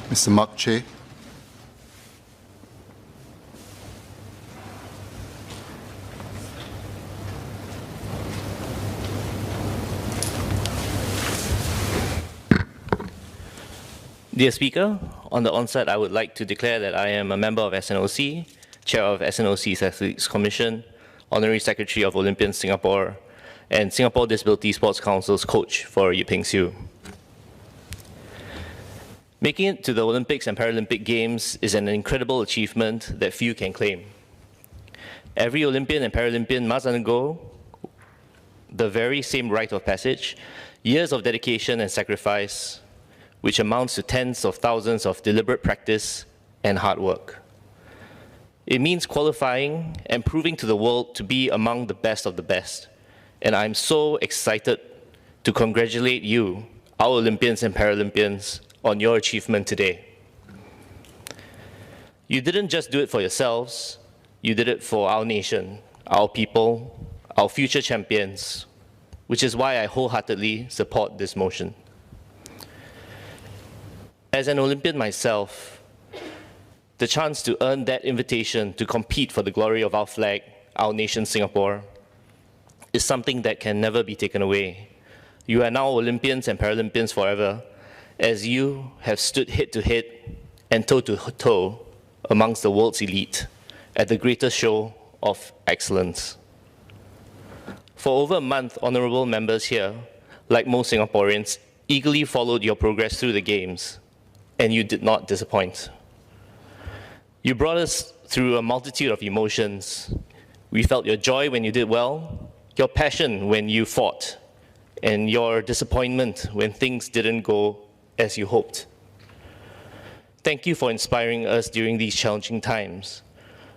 Mr. Mark Chay. Dear Speaker, on the onset, I would like to declare that I am a member of SNOC, Chair of SNOC's Athletes Commission, Honorary Secretary of Olympians Singapore, and Singapore Disability Sports Council's coach for Yip Ping Siu. Making it to the Olympics and Paralympic Games is an incredible achievement that few can claim. Every Olympian and Paralympian must undergo the very same rite of passage, years of dedication and sacrifice, which amounts to tens of thousands of deliberate practice and hard work. It means qualifying and proving to the world to be among the best of the best. And I'm so excited to congratulate you, our Olympians and Paralympians, on your achievement today. You didn't just do it for yourselves, you did it for our nation, our people, our future champions, which is why I wholeheartedly support this motion. As an Olympian myself, the chance to earn that invitation to compete for the glory of our flag, our nation Singapore, is something that can never be taken away. You are now Olympians and Paralympians forever, as you have stood head to head and toe to toe amongst the world's elite at the greatest show of excellence. For over a month, honorable members here, like most Singaporeans, eagerly followed your progress through the Games, and you did not disappoint. You brought us through a multitude of emotions. We felt your joy when you did well, your passion when you fought, and your disappointment when things didn't go as you hoped. Thank you for inspiring us during these challenging times,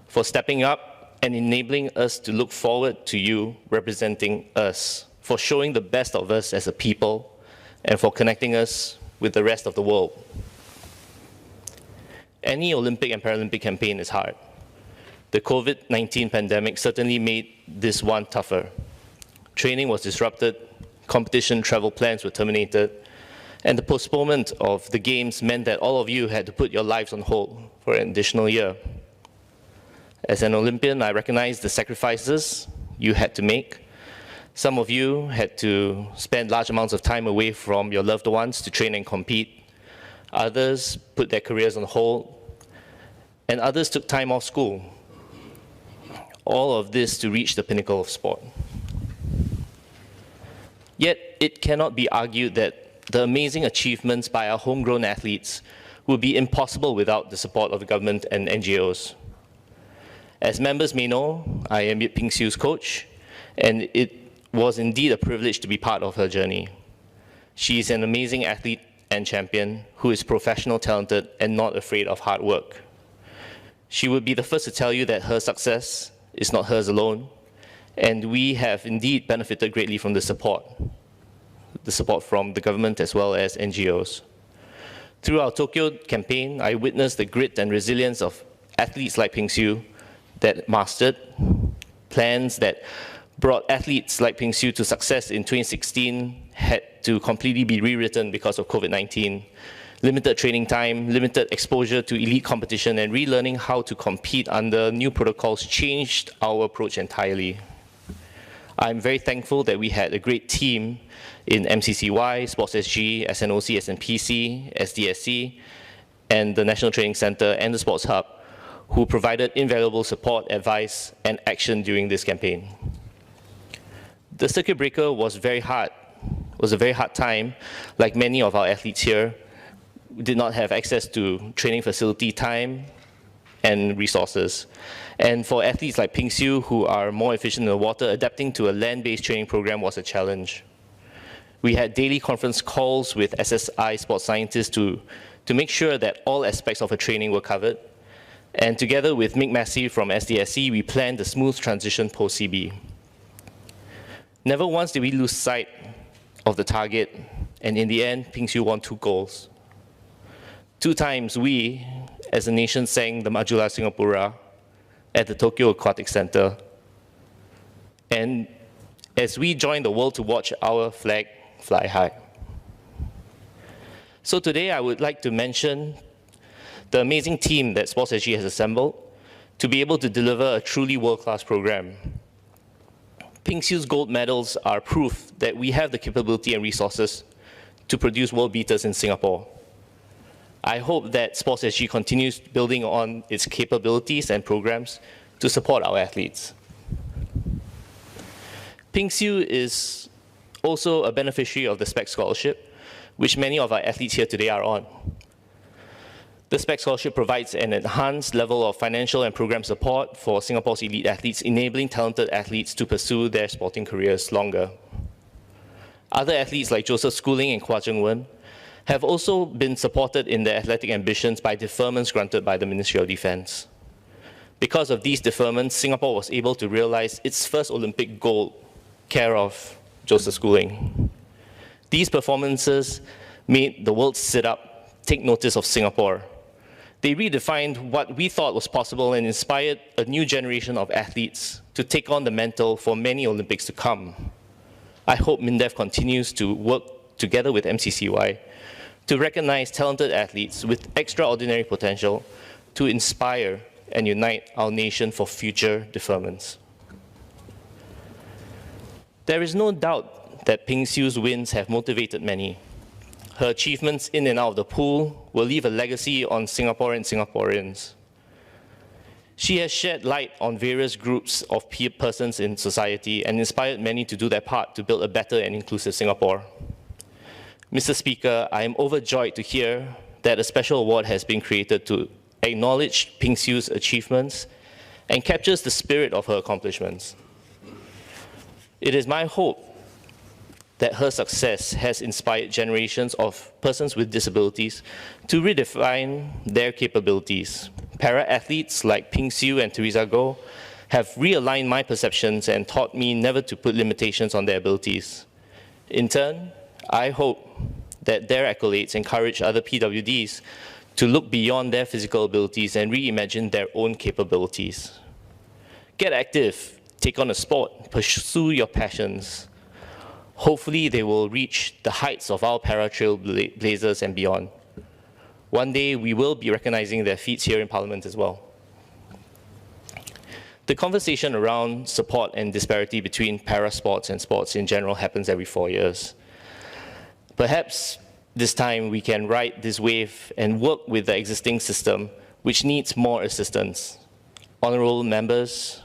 for stepping up and enabling us to look forward to you representing us, for showing the best of us as a people, and for connecting us with the rest of the world. Any Olympic and Paralympic campaign is hard. The COVID-19 pandemic certainly made this one tougher. Training was disrupted, competition travel plans were terminated, and the postponement of the Games meant that all of you had to put your lives on hold for an additional year. As an Olympian, I recognize the sacrifices you had to make. Some of you had to spend large amounts of time away from your loved ones to train and compete. Others put their careers on hold, and others took time off school. All of this to reach the pinnacle of sport. Yet, it cannot be argued that the amazing achievements by our homegrown athletes would be impossible without the support of the government and NGOs. As members may know, I am Yip Ping Siu's coach, and it was indeed a privilege to be part of her journey. She is an amazing athlete and champion who is professional, talented, and not afraid of hard work. She would be the first to tell you that her success is not hers alone, and we have indeed benefited greatly from the support from the government as well as NGOs. Through our Tokyo campaign, I witnessed the grit and resilience of athletes like Ping Siu that mastered plans that brought athletes like Ping Siu to success in 2016 had to completely be rewritten because of COVID-19. Limited training time, limited exposure to elite competition, and relearning how to compete under new protocols changed our approach entirely. I'm very thankful that we had a great team in MCCY, Sports SG, SNOC, SNPC, SDSC, and the National Training Center and the Sports Hub, who provided invaluable support, advice, and action during this campaign. The circuit breaker was very hard. It was a very hard time. Like many of our athletes here, we did not have access to training facility time and resources. And for athletes like Ping Siu, who are more efficient in the water, adapting to a land-based training program was a challenge. We had daily conference calls with SSI sports scientists to make sure that all aspects of her training were covered. And together with Mick Massey from SDSC, we planned a smooth transition post-CB. Never once did we lose sight of the target, and in the end, Ping Siu won 2 golds. 2 times we, as a nation, sang the Majulah Singapura at the Tokyo Aquatic Center. And as we joined the world to watch our flag fly high. So today I would like to mention the amazing team that Sports SG has assembled to be able to deliver a truly world-class program. Ping Siu's gold medals are proof that we have the capability and resources to produce world beaters in Singapore. I hope that Sports SG continues building on its capabilities and programs to support our athletes. Ping Siu is also a beneficiary of the SPEC scholarship, which many of our athletes here today are on. The SPEC scholarship provides an enhanced level of financial and program support for Singapore's elite athletes, enabling talented athletes to pursue their sporting careers longer. Other athletes like Joseph Schooling and Kwa Cheng Wen have also been supported in their athletic ambitions by deferments granted by the Ministry of Defence. Because of these deferments, Singapore was able to realize its first Olympic gold, care of Joseph Schooling. These performances made the world sit up, take notice of Singapore. They redefined what we thought was possible and inspired a new generation of athletes to take on the mantle for many Olympics to come. I hope MINDEF continues to work together with MCCY to recognize talented athletes with extraordinary potential to inspire and unite our nation for future deferments. There is no doubt that Ping Siu's wins have motivated many. Her achievements in and out of the pool will leave a legacy on Singapore and Singaporeans. She has shed light on various groups of persons in society and inspired many to do their part to build a better and inclusive Singapore. Mr. Speaker, I am overjoyed to hear that a special award has been created to acknowledge Ping Siu's achievements and captures the spirit of her accomplishments. It is my hope that her success has inspired generations of persons with disabilities to redefine their capabilities. Para-athletes like Ping Siu and Teresa Goh have realigned my perceptions and taught me never to put limitations on their abilities. In turn, I hope that their accolades encourage other PWDs to look beyond their physical abilities and reimagine their own capabilities. Get active, take on a sport, pursue your passions. Hopefully they will reach the heights of our para-trailblazers and beyond. One day we will be recognizing their feats here in Parliament as well. The conversation around support and disparity between para-sports and sports in general happens every 4 years. Perhaps this time we can ride this wave and work with the existing system, which needs more assistance. Honourable members,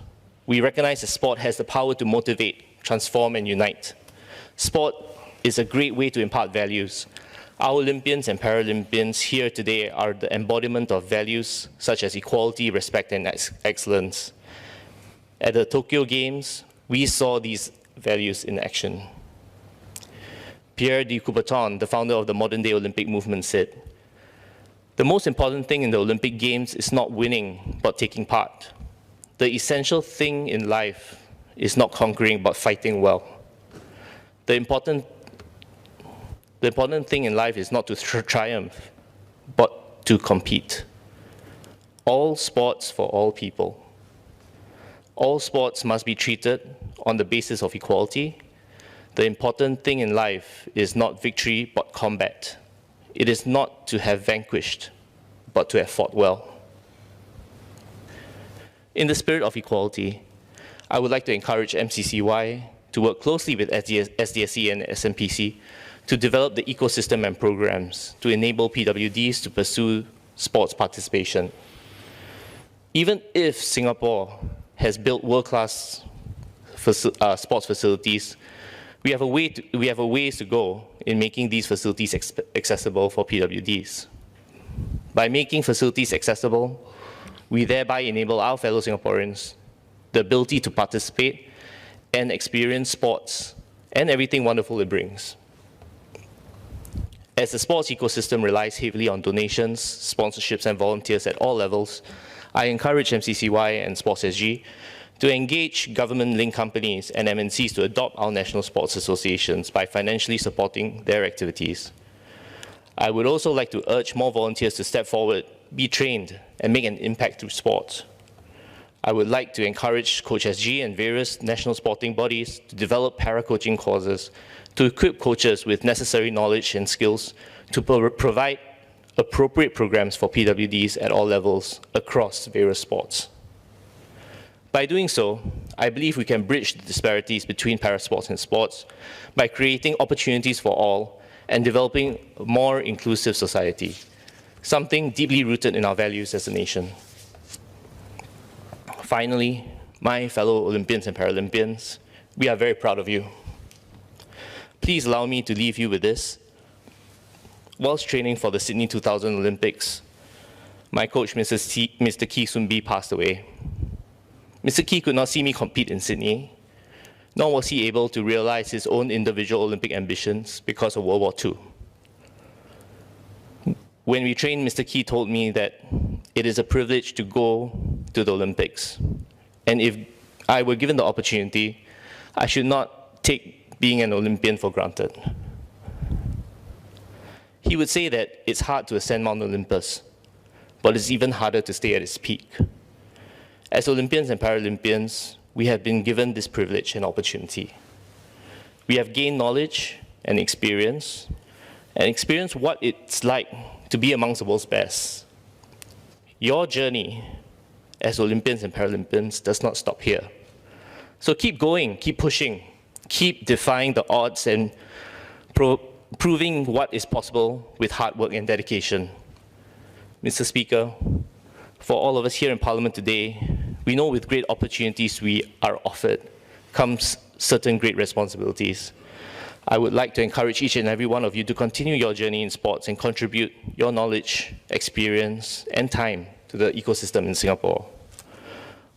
we recognize that sport has the power to motivate, transform and unite. Sport is a great way to impart values. Our Olympians and Paralympians here today are the embodiment of values such as equality, respect and excellence. At the Tokyo Games, we saw these values in action. Pierre de Coubertin, the founder of the modern-day Olympic movement, said, "The most important thing in the Olympic Games is not winning, but taking part. The essential thing in life is not conquering, but fighting well. The important thing in life is not to triumph, but to compete. All sports for all people. All sports must be treated on the basis of equality. The important thing in life is not victory, but combat. It is not to have vanquished, but to have fought well." In the spirit of equality, I would like to encourage MCCY to work closely with SDSC and SMPC to develop the ecosystem and programs to enable PWDs to pursue sports participation. Even if Singapore has built world-class sports facilities, we have a ways to go in making these facilities accessible for PWDs. By making facilities accessible, we thereby enable our fellow Singaporeans the ability to participate and experience sports and everything wonderful it brings. As the sports ecosystem relies heavily on donations, sponsorships and volunteers at all levels, I encourage MCCY and Sports SG to engage government-linked companies and MNCs to adopt our national sports associations by financially supporting their activities. I would also like to urge more volunteers to step forward, be trained, and make an impact through sport. I would like to encourage Coach SG and various national sporting bodies to develop para-coaching courses to equip coaches with necessary knowledge and skills to provide appropriate programs for PWDs at all levels across various sports. By doing so, I believe we can bridge the disparities between parasports and sports by creating opportunities for all and developing a more inclusive society, something deeply rooted in our values as a nation. Finally, my fellow Olympians and Paralympians, we are very proud of you. Please allow me to leave you with this. Whilst training for the Sydney 2000 Olympics, my coach, Mr. Kee Soon-bee, passed away. Mr. Kee could not see me compete in Sydney, nor was he able to realize his own individual Olympic ambitions because of World War II. When we trained, Mr. Kee told me that it is a privilege to go to the Olympics, and if I were given the opportunity, I should not take being an Olympian for granted. He would say that it's hard to ascend Mount Olympus, but it's even harder to stay at its peak. As Olympians and Paralympians, we have been given this privilege and opportunity. We have gained knowledge and experienced what it's like to be amongst the world's best. Your journey as Olympians and Paralympians does not stop here. So keep going, keep pushing, keep defying the odds and proving what is possible with hard work and dedication. Mr. Speaker, for all of us here in Parliament today, we know with great opportunities we are offered comes certain great responsibilities. I would like to encourage each and every one of you to continue your journey in sports and contribute your knowledge, experience, and time to the ecosystem in Singapore.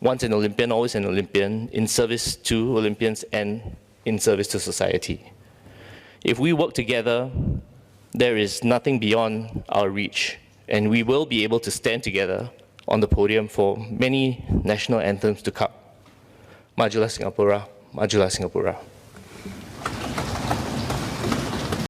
Once an Olympian, always an Olympian, in service to Olympians and in service to society. If we work together, there is nothing beyond our reach, and we will be able to stand together on the podium for many national anthems to come. Majulah Singapura, Majulah Singapura.